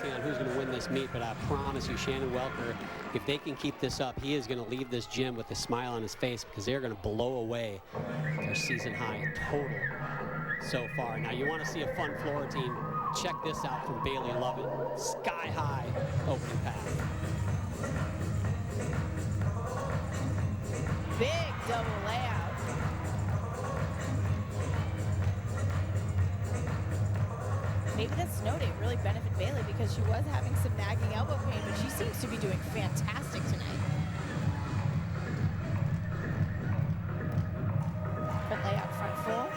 depending on who's going to win this meet, but I promise you, Shannon Welker, if they can keep this up, he is going to leave this gym with a smile on his face because they're going to blow away their season high total so far. Now, you want to see a fun floor routine. Check this out from Bailey Lovett. Sky high opening pass. Big double layout. Maybe that snow day really benefited Bailey because she was having some nagging elbow pain, but she seems to be doing fantastic tonight. Front layout, front full.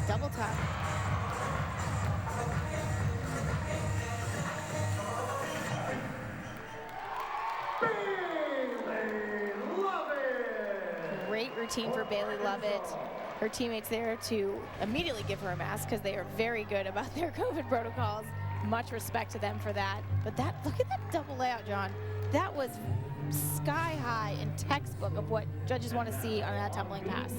Double top. Great routine for Bailey Lovett. Her teammates there to immediately give her a mask because they are very good about their COVID protocols. Much respect to them for that. But that, look at that double layout, John. That was sky high and textbook of what judges want to see on that tumbling pass.